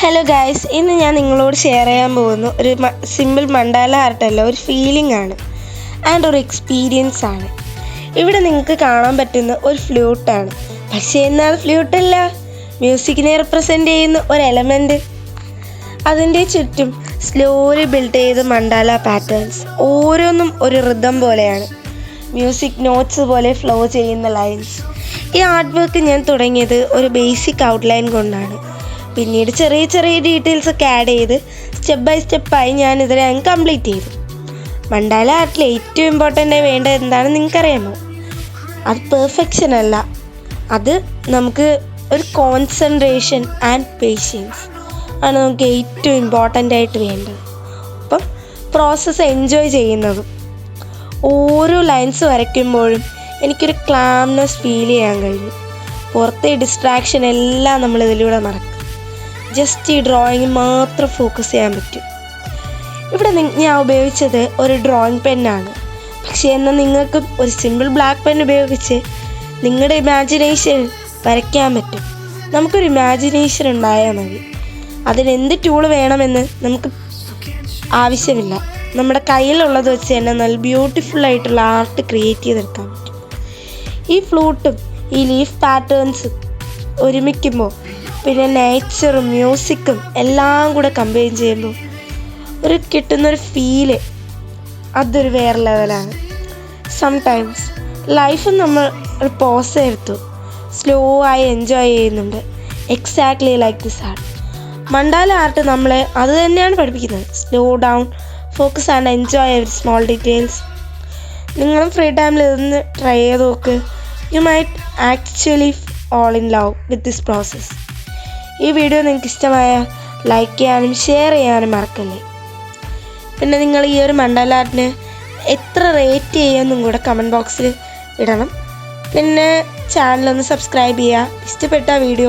Hello guys, ഇന്ന് ഞാൻ നിങ്ങളോട് ഷെയർ ചെയ്യാൻ പോകുന്നു ഒരു സിമ്പിൾ മണ്ടാല ആർട്ടല്ല, ഒരു ഫീലിംഗ് ആണ് ആൻഡ് ഒരു എക്സ്പീരിയൻസ് ആണ്. ഇവിടെ നിങ്ങൾക്ക് കാണാൻ പറ്റുന്ന ഒരു ഫ്ലൂട്ടാണ്. പക്ഷേ എന്നാൽ ഫ്ലൂട്ടല്ല, മ്യൂസിക്കിനെ റെപ്രസെൻ്റ് ചെയ്യുന്ന ഒരു എലമെൻറ്റ്. അതിൻ്റെ ചുറ്റും സ്ലോലി ബിൽഡ് ചെയ്ത മണ്ടാല പാറ്റേൺസ്, ഓരോന്നും ഒരു റിതം പോലെയാണ്, മ്യൂസിക് നോട്ട്സ് പോലെ ഫ്ലോ ചെയ്യുന്ന ലൈൻസ്. ഈ ആർട്ട് വർക്ക് ഞാൻ തുടങ്ങിയത് ഒരു ബേസിക് ഔട്ട്ലൈൻ കൊണ്ടാണ്. പിന്നീട് ചെറിയ ചെറിയ ഡീറ്റെയിൽസ് ഒക്കെ ആഡ് ചെയ്ത് സ്റ്റെപ്പ് ബൈ സ്റ്റെപ്പായി ഞാൻ ഇതിനെ കംപ്ലീറ്റ് ചെയ്തു. മണ്ടാല ആർട്ടിൽ ഏറ്റവും ഇമ്പോർട്ടൻ്റ് ആയി വേണ്ടത് എന്താണെന്ന് നിങ്ങൾക്കറിയാമോ? അത് പെർഫെക്ഷൻ അല്ല, അത് നമുക്ക് ഒരു കോൺസെൻട്രേഷൻ ആൻഡ് പേഷ്യൻസ് ആണ് നമുക്ക് ഏറ്റവും ഇമ്പോർട്ടൻ്റ് ആയിട്ട് വേണ്ടത്. അപ്പം പ്രോസസ്സ് എൻജോയ് ചെയ്യുന്നതും ഓരോ ലൈൻസ് വരയ്ക്കുമ്പോഴും എനിക്കൊരു ക്ലാംനെസ് ഫീൽ ചെയ്യാൻ കഴിഞ്ഞു. പുറത്തെ ഡിസ്ട്രാക്ഷൻ എല്ലാം നമ്മൾ ഇതിലൂടെ മറക്കും. ജസ്റ്റ് ഈ ഡ്രോയിങ് മാത്രം ഫോക്കസ് ചെയ്യാൻ പറ്റും. ഇവിടെ ഞാൻ ഉപയോഗിച്ചത് ഒരു ഡ്രോയിങ് പെന്നാണ്. പക്ഷേ എന്നാൽ നിങ്ങൾക്ക് ഒരു സിമ്പിൾ ബ്ലാക്ക് പെൻ ഉപയോഗിച്ച് നിങ്ങളുടെ ഇമാജിനേഷൻ വരയ്ക്കാൻ പറ്റും. നമുക്കൊരു ഇമാജിനേഷൻ ഉണ്ടായാൽ മതി. അതിനെന്ത് ടൂൾ വേണമെന്ന് നമുക്ക് ആവശ്യമില്ല. നമ്മുടെ കയ്യിലുള്ളത് വെച്ച് തന്നെ നല്ല ബ്യൂട്ടിഫുൾ ആയിട്ടുള്ള ആർട്ട് ക്രിയേറ്റ് ചെയ്തെടുക്കാൻ പറ്റും. ഈ ഫ്ലൂട്ടും ഈ ലീഫ് പാറ്റേൺസും ഒരുമിക്കുമ്പോൾ, പിന്നെ നേച്ചറും മ്യൂസിക്കും എല്ലാം കൂടെ കമ്പൈൻ ചെയ്യുമ്പോൾ കിട്ടുന്നൊരു ഫീല്, അതൊരു വേറെ ലെവലാണ്. സംടൈംസ് ലൈഫ് നമ്മൾ ഒരു പോസ് എടുത്തു സ്ലോ ആയി എൻജോയ് ചെയ്യുന്നുണ്ട്. Exactly like this art. Mandala art നമ്മളെ അത് തന്നെയാണ് പഠിപ്പിക്കുന്നത്. Slow down, focus and enjoy every small details. നിങ്ങളും ഫ്രീ ടൈമിൽ ഇതൊന്ന് ട്രൈ ചെയ്ത് നോക്ക്. You might actually all in love with this process. ഈ വീഡിയോ നിങ്ങൾക്ക് ഇഷ്ടമായാൽ ലൈക്ക് ചെയ്യാനും ഷെയർ ചെയ്യാനും മറക്കല്ലേ. പിന്നെ നിങ്ങൾ ഈ ഒരു മണ്ടാല ആർട്ടിന് എത്ര റേറ്റ് ചെയ്യുമെന്നും കൂടെ കമൻറ്റ് ബോക്സിൽ ഇടണം. പിന്നെ ചാനലൊന്ന് സബ്സ്ക്രൈബ് ചെയ്യുക. ഇഷ്ടപ്പെട്ട വീഡിയോ